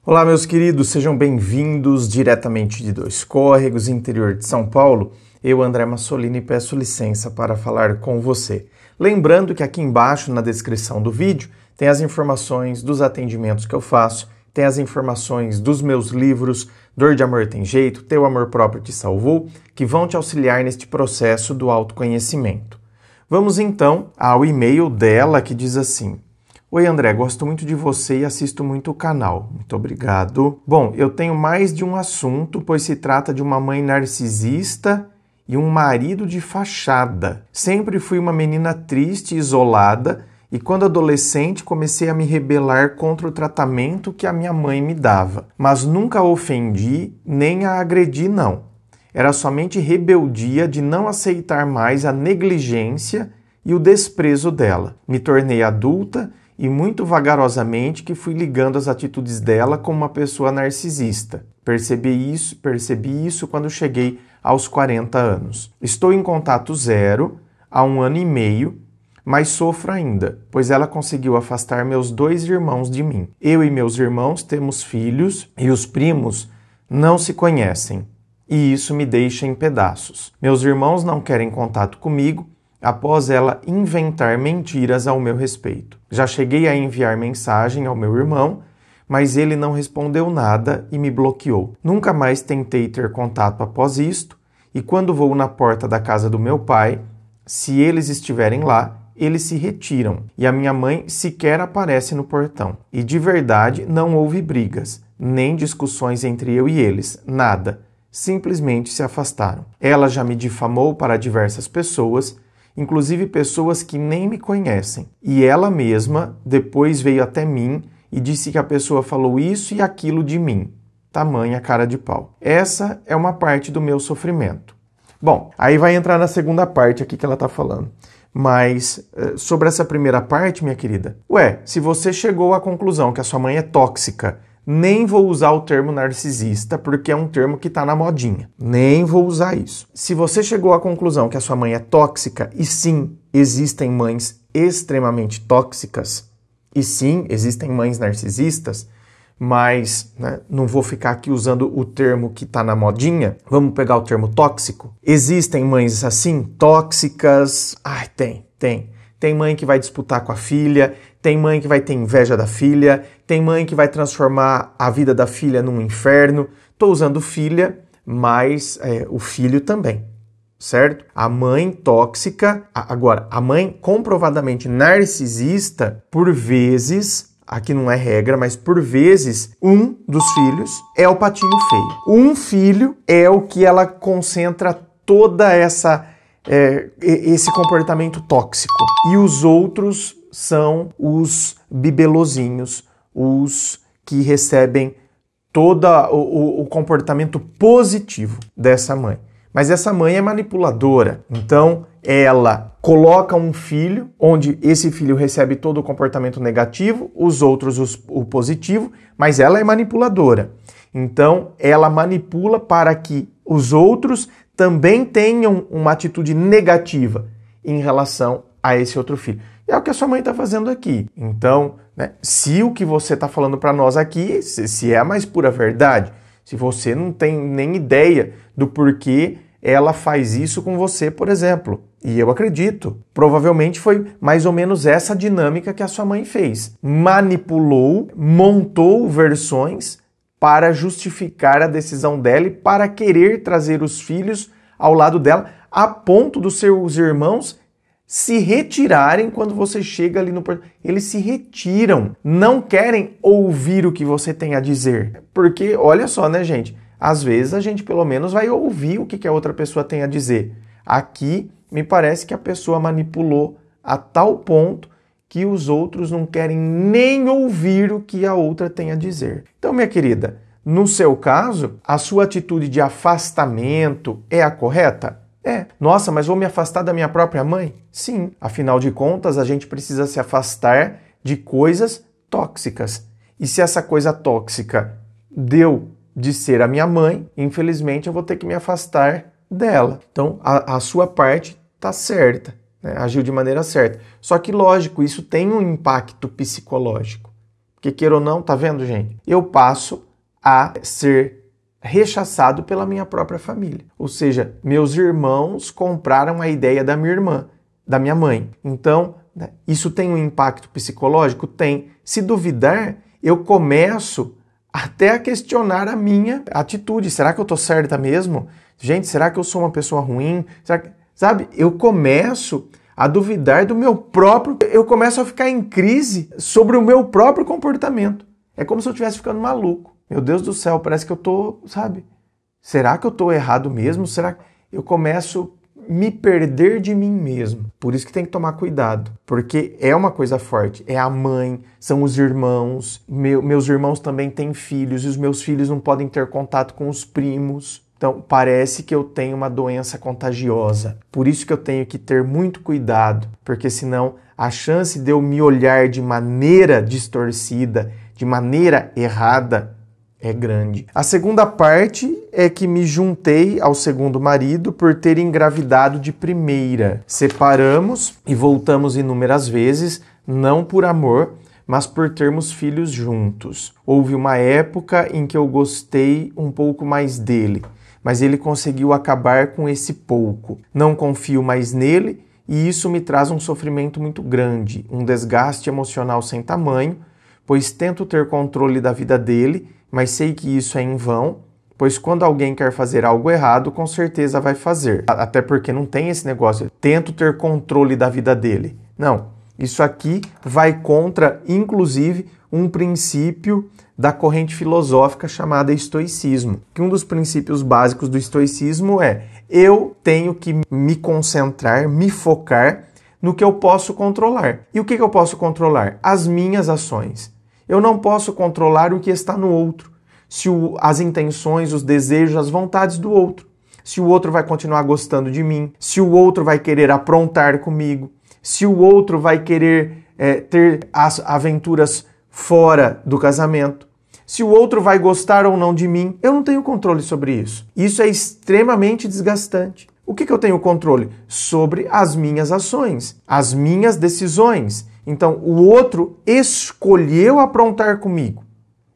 Olá, meus queridos, sejam bem-vindos diretamente de Dois Córregos, interior de São Paulo. Eu, André Massolini, peço licença para falar com você. Lembrando que aqui embaixo, na descrição do vídeo, tem as informações dos atendimentos que eu faço, tem as informações dos meus livros, Dor de Amor Tem Jeito, Teu Amor Próprio Te Salvou, que vão te auxiliar neste processo do autoconhecimento. Vamos então ao e-mail dela que diz assim: Oi André, gosto muito de você e assisto muito o canal. Muito obrigado. Bom, eu tenho mais de um assunto, pois se trata de uma mãe narcisista e um marido de fachada. Sempre fui uma menina triste e isolada e quando adolescente comecei a me rebelar contra o tratamento que a minha mãe me dava. Mas nunca a ofendi nem a agredi, não. Era somente rebeldia de não aceitar mais a negligência e o desprezo dela. Me tornei adulta e muito vagarosamente que fui ligando as atitudes dela como uma pessoa narcisista. Percebi isso quando cheguei aos 40 anos. Estou em contato zero há 1 ano e meio, mas sofro ainda, pois ela conseguiu afastar meus 2 irmãos de mim. Eu e meus irmãos temos filhos e os primos não se conhecem, e isso me deixa em pedaços. Meus irmãos não querem contato comigo, após ela inventar mentiras ao meu respeito. Já cheguei a enviar mensagem ao meu irmão, mas ele não respondeu nada e me bloqueou. Nunca mais tentei ter contato após isto, e quando vou na porta da casa do meu pai, se eles estiverem lá, eles se retiram, e a minha mãe sequer aparece no portão. E de verdade não houve brigas, nem discussões entre eu e eles, nada. Simplesmente se afastaram. Ela já me difamou para diversas pessoas, inclusive pessoas que nem me conhecem. E ela mesma depois veio até mim e disse que a pessoa falou isso e aquilo de mim. Tamanha cara de pau. Essa é uma parte do meu sofrimento. Bom, aí vai entrar na segunda parte aqui que ela está falando. Mas sobre essa primeira parte, minha querida, se você chegou à conclusão que a sua mãe é tóxica, nem vou usar o termo narcisista, porque é um termo que está na modinha. Nem vou usar isso. Se você chegou à conclusão que a sua mãe é tóxica, e sim, existem mães extremamente tóxicas, e sim, existem mães narcisistas, mas não vou ficar aqui usando o termo que está na modinha. Vamos pegar o termo tóxico. Existem mães assim, tóxicas? Ai, tem. Tem mãe que vai disputar com a filha, tem mãe que vai ter inveja da filha, tem mãe que vai transformar a vida da filha num inferno. Estou usando filha, mas o filho também, certo? A mãe tóxica, agora, a mãe comprovadamente narcisista, por vezes, aqui não é regra, mas por vezes, um dos filhos é o patinho feio. Um filho é o que ela concentra toda esse comportamento tóxico. E os outros são os bibelozinhos, os que recebem todo o comportamento positivo dessa mãe. Mas essa mãe é manipuladora, então ela coloca um filho, onde esse filho recebe todo o comportamento negativo, os outros o positivo, mas ela é manipuladora. Então ela manipula para que os outros também tenham uma atitude negativa em relação a esse outro filho. E é o que a sua mãe está fazendo aqui. Então, se o que você está falando para nós aqui, se é a mais pura verdade, se você não tem nem ideia do porquê ela faz isso com você, por exemplo, e eu acredito, provavelmente foi mais ou menos essa dinâmica que a sua mãe fez. Manipulou, montou versões para justificar a decisão dela e para querer trazer os filhos ao lado dela, a ponto dos seus irmãos se retirarem quando você chega ali no portão. Eles se retiram, não querem ouvir o que você tem a dizer. Porque, olha só, gente? Às vezes a gente pelo menos vai ouvir o que a outra pessoa tem a dizer. Aqui, me parece que a pessoa manipulou a tal ponto que os outros não querem nem ouvir o que a outra tem a dizer. Então, minha querida, no seu caso, a sua atitude de afastamento é a correta? É. Nossa, mas vou me afastar da minha própria mãe? Sim. Afinal de contas, a gente precisa se afastar de coisas tóxicas. E se essa coisa tóxica deu de ser a minha mãe, infelizmente eu vou ter que me afastar dela. Então, a sua parte está certa, agiu de maneira certa. Só que, lógico, isso tem um impacto psicológico. Porque queira ou não, tá vendo, gente? Eu passo a ser rechaçado pela minha própria família. Ou seja, meus irmãos compraram a ideia da minha irmã, da minha mãe. Então, isso tem um impacto psicológico? Tem. Se duvidar, eu começo até a questionar a minha atitude. Será que eu tô certa mesmo? Gente, será que eu sou uma pessoa ruim? Sabe, eu começo a duvidar do meu próprio... Eu começo a ficar em crise sobre o meu próprio comportamento. É como se eu estivesse ficando maluco. Meu Deus do céu, parece que eu tô, sabe? Será que eu tô errado mesmo? Será que eu começo a me perder de mim mesmo? Por isso que tem que tomar cuidado, porque é uma coisa forte. É a mãe, são os irmãos. Meus irmãos também têm filhos e os meus filhos não podem ter contato com os primos. Então, parece que eu tenho uma doença contagiosa. Por isso que eu tenho que ter muito cuidado, porque senão a chance de eu me olhar de maneira distorcida, de maneira errada, é grande. A segunda parte é que me juntei ao segundo marido por ter engravidado de primeira. Separamos e voltamos inúmeras vezes, não por amor, mas por termos filhos juntos. Houve uma época em que eu gostei um pouco mais dele, mas ele conseguiu acabar com esse pouco. Não confio mais nele e isso me traz um sofrimento muito grande, um desgaste emocional sem tamanho, pois tento ter controle da vida dele, mas sei que isso é em vão, pois quando alguém quer fazer algo errado, com certeza vai fazer. Até porque não tem esse negócio, tento ter controle da vida dele. Não, isso aqui vai contra, inclusive, um princípio da corrente filosófica chamada estoicismo. Que um dos princípios básicos do estoicismo é: eu tenho que me concentrar, me focar no que eu posso controlar. E o que eu posso controlar? As minhas ações. Eu não posso controlar o que está no outro. Se as intenções, os desejos, as vontades do outro. Se o outro vai continuar gostando de mim. Se o outro vai querer aprontar comigo. Se o outro vai querer ter as aventuras fora do casamento. Se o outro vai gostar ou não de mim. Eu não tenho controle sobre isso. Isso é extremamente desgastante. O que eu tenho controle? Sobre as minhas ações, as minhas decisões. Então, o outro escolheu aprontar comigo.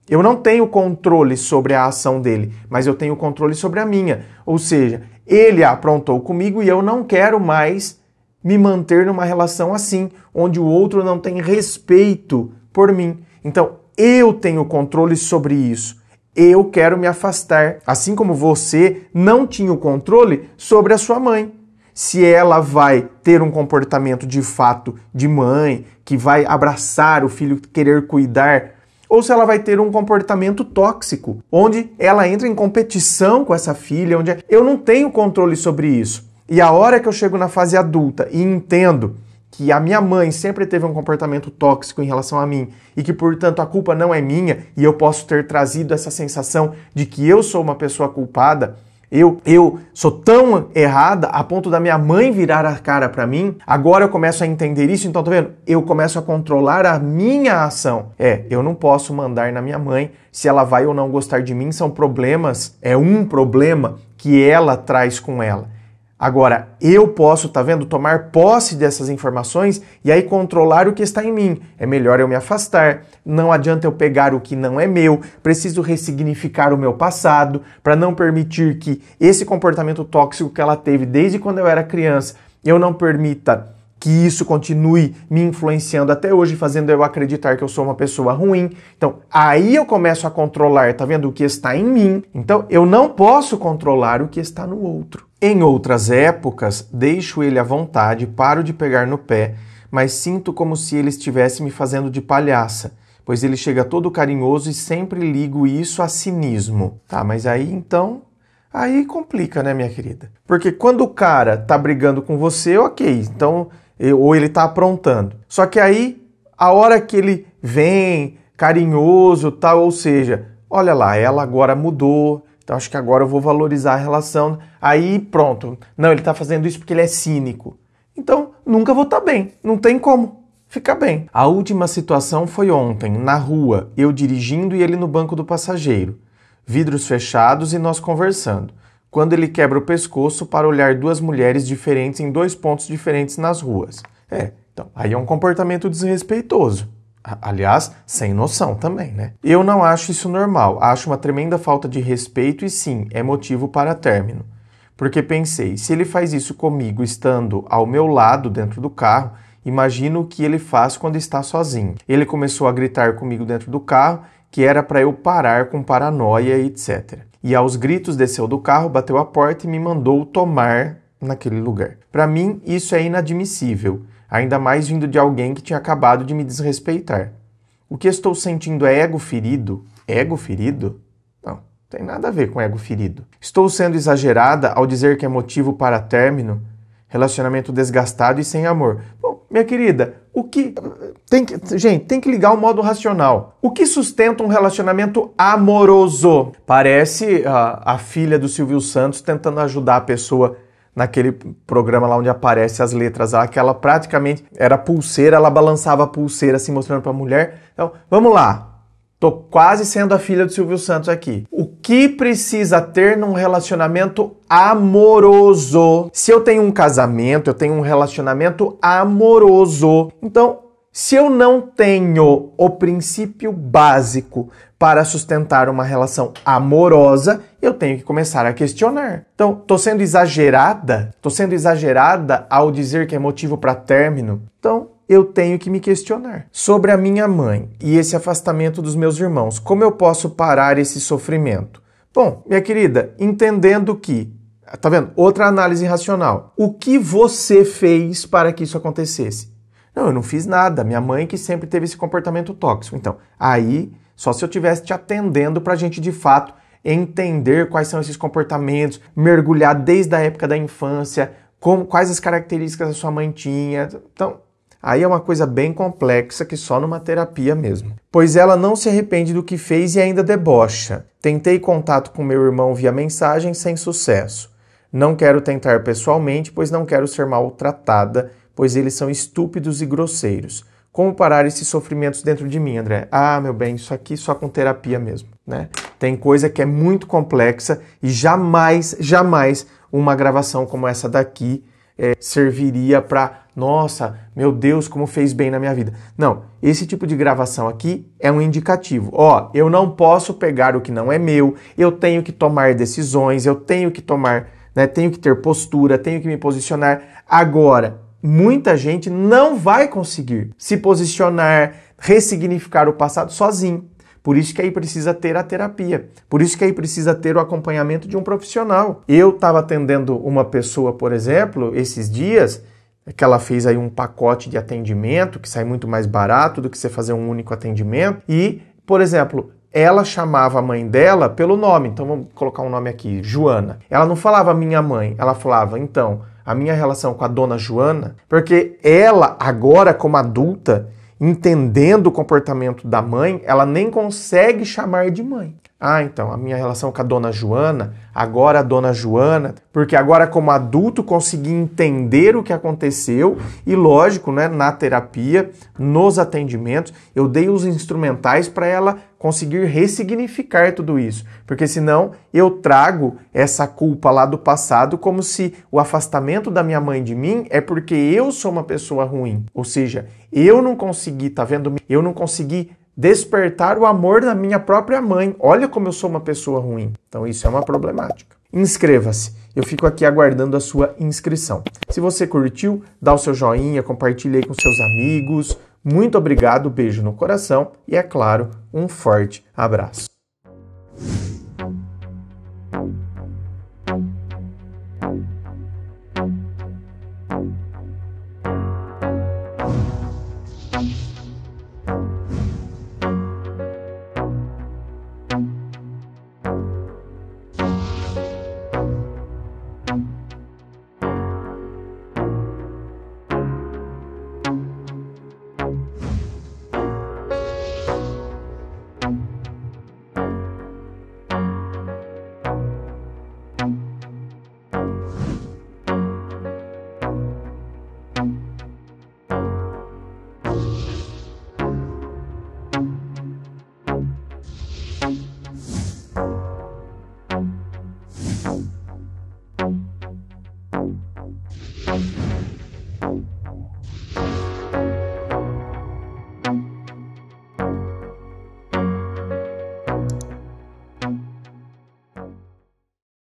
Eu não tenho controle sobre a ação dele, mas eu tenho controle sobre a minha. Ou seja, ele aprontou comigo e eu não quero mais me manter numa relação assim, onde o outro não tem respeito por mim. Então, eu tenho controle sobre isso. Eu quero me afastar. Assim como você não tinha o controle sobre a sua mãe. Se ela vai ter um comportamento de fato de mãe, que vai abraçar o filho, querer cuidar, ou se ela vai ter um comportamento tóxico, onde ela entra em competição com essa filha, onde eu não tenho controle sobre isso. E a hora que eu chego na fase adulta e entendo que a minha mãe sempre teve um comportamento tóxico em relação a mim e que, portanto, a culpa não é minha e eu posso ter trazido essa sensação de que eu sou uma pessoa culpada, eu sou tão errada a ponto da minha mãe virar a cara pra mim, agora eu começo a entender isso, então tá vendo? Eu começo a controlar a minha ação. Eu não posso mandar na minha mãe se ela vai ou não gostar de mim, são problemas, é um problema que ela traz com ela. Agora, eu posso, tá vendo, tomar posse dessas informações e aí controlar o que está em mim. É melhor eu me afastar, não adianta eu pegar o que não é meu, preciso ressignificar o meu passado para não permitir que esse comportamento tóxico que ela teve desde quando eu era criança, eu não permita que isso continue me influenciando até hoje, fazendo eu acreditar que eu sou uma pessoa ruim. Então, aí eu começo a controlar, tá vendo, o que está em mim. Então, eu não posso controlar o que está no outro. Em outras épocas, deixo ele à vontade, paro de pegar no pé, mas sinto como se ele estivesse me fazendo de palhaça, pois ele chega todo carinhoso e sempre ligo isso a cinismo. Tá, mas aí então... aí complica, né, minha querida? Porque quando o cara tá brigando com você, ok, então... ou ele tá aprontando. Só que aí, a hora que ele vem, carinhoso, tal, ou seja, olha lá, ela agora mudou, então acho que agora eu vou valorizar a relação. Aí pronto, não, ele tá fazendo isso porque ele é cínico. Então, nunca vou estar bem, não tem como ficar bem. A última situação foi ontem, na rua, eu dirigindo e ele no banco do passageiro. Vidros fechados e nós conversando. Quando ele quebra o pescoço para olhar duas mulheres diferentes em dois pontos diferentes nas ruas. Então, aí é um comportamento desrespeitoso. Aliás, sem noção também, né? Eu não acho isso normal, acho uma tremenda falta de respeito e sim, é motivo para término. Porque pensei, se ele faz isso comigo estando ao meu lado dentro do carro, imagino o que ele faz quando está sozinho. Ele começou a gritar comigo dentro do carro que era para eu parar com paranoia e etc. E aos gritos desceu do carro, bateu a porta e me mandou tomar naquele lugar. Para mim, isso é inadmissível, ainda mais vindo de alguém que tinha acabado de me desrespeitar. O que estou sentindo é ego ferido? Ego ferido? Não, tem nada a ver com ego ferido. Estou sendo exagerada ao dizer que é motivo para término? Relacionamento desgastado e sem amor. Bom, minha querida, tem que ligar o modo racional. O que sustenta um relacionamento amoroso? Parece a filha do Silvio Santos tentando ajudar a pessoa naquele programa lá onde aparece as letras lá, que ela praticamente era pulseira, ela balançava a pulseira assim, mostrando para a mulher. Então, vamos lá. Tô quase sendo a filha do Silvio Santos aqui. O que precisa ter num relacionamento amoroso? Se eu tenho um casamento, eu tenho um relacionamento amoroso. Então, se eu não tenho o princípio básico para sustentar uma relação amorosa, eu tenho que começar a questionar. Então, tô sendo exagerada ao dizer que é motivo para término. Então, eu tenho que me questionar. Sobre a minha mãe e esse afastamento dos meus irmãos, como eu posso parar esse sofrimento? Bom, minha querida, entendendo que, tá vendo? Outra análise racional. O que você fez para que isso acontecesse? Não, eu não fiz nada. Minha mãe que sempre teve esse comportamento tóxico. Então, aí, só se eu estivesse te atendendo pra gente, de fato, entender quais são esses comportamentos, mergulhar desde a época da infância, quais as características a sua mãe tinha. Então, aí é uma coisa bem complexa que só numa terapia mesmo. Pois ela não se arrepende do que fez e ainda debocha. Tentei contato com meu irmão via mensagem sem sucesso. Não quero tentar pessoalmente, pois não quero ser maltratada, pois eles são estúpidos e grosseiros. Como parar esses sofrimentos dentro de mim, André? Ah, meu bem, isso aqui só com terapia mesmo, né? Tem coisa que é muito complexa e jamais uma gravação como essa daqui serviria para, nossa, meu Deus, como fez bem na minha vida. Não, esse tipo de gravação aqui é um indicativo. Ó, eu não posso pegar o que não é meu, eu tenho que tomar decisões, eu tenho que tomar, né, tenho que ter postura, tenho que me posicionar. Agora, muita gente não vai conseguir se posicionar, ressignificar o passado sozinho. Por isso que aí precisa ter a terapia. Por isso que aí precisa ter o acompanhamento de um profissional. Eu estava atendendo uma pessoa, por exemplo, esses dias, que ela fez aí um pacote de atendimento, que sai muito mais barato do que você fazer um único atendimento. E, por exemplo, ela chamava a mãe dela pelo nome. Então vamos colocar um nome aqui, Joana. Ela não falava minha mãe, ela falava, então, a minha relação com a dona Joana, porque ela, agora como adulta, entendendo o comportamento da mãe, ela nem consegue chamar de mãe. Ah, então, a minha relação com a dona Joana, agora a dona Joana, porque agora como adulto consegui entender o que aconteceu e lógico, né, na terapia, nos atendimentos, eu dei os instrumentais para ela conseguir ressignificar tudo isso, porque senão eu trago essa culpa lá do passado como se o afastamento da minha mãe de mim é porque eu sou uma pessoa ruim, ou seja, eu não consegui, tá vendo? Eu não consegui despertar o amor da minha própria mãe. Olha como eu sou uma pessoa ruim. Então isso é uma problemática. Inscreva-se. Eu fico aqui aguardando a sua inscrição. Se você curtiu, dá o seu joinha, compartilhe aí com seus amigos. Muito obrigado, beijo no coração e, é claro, um forte abraço.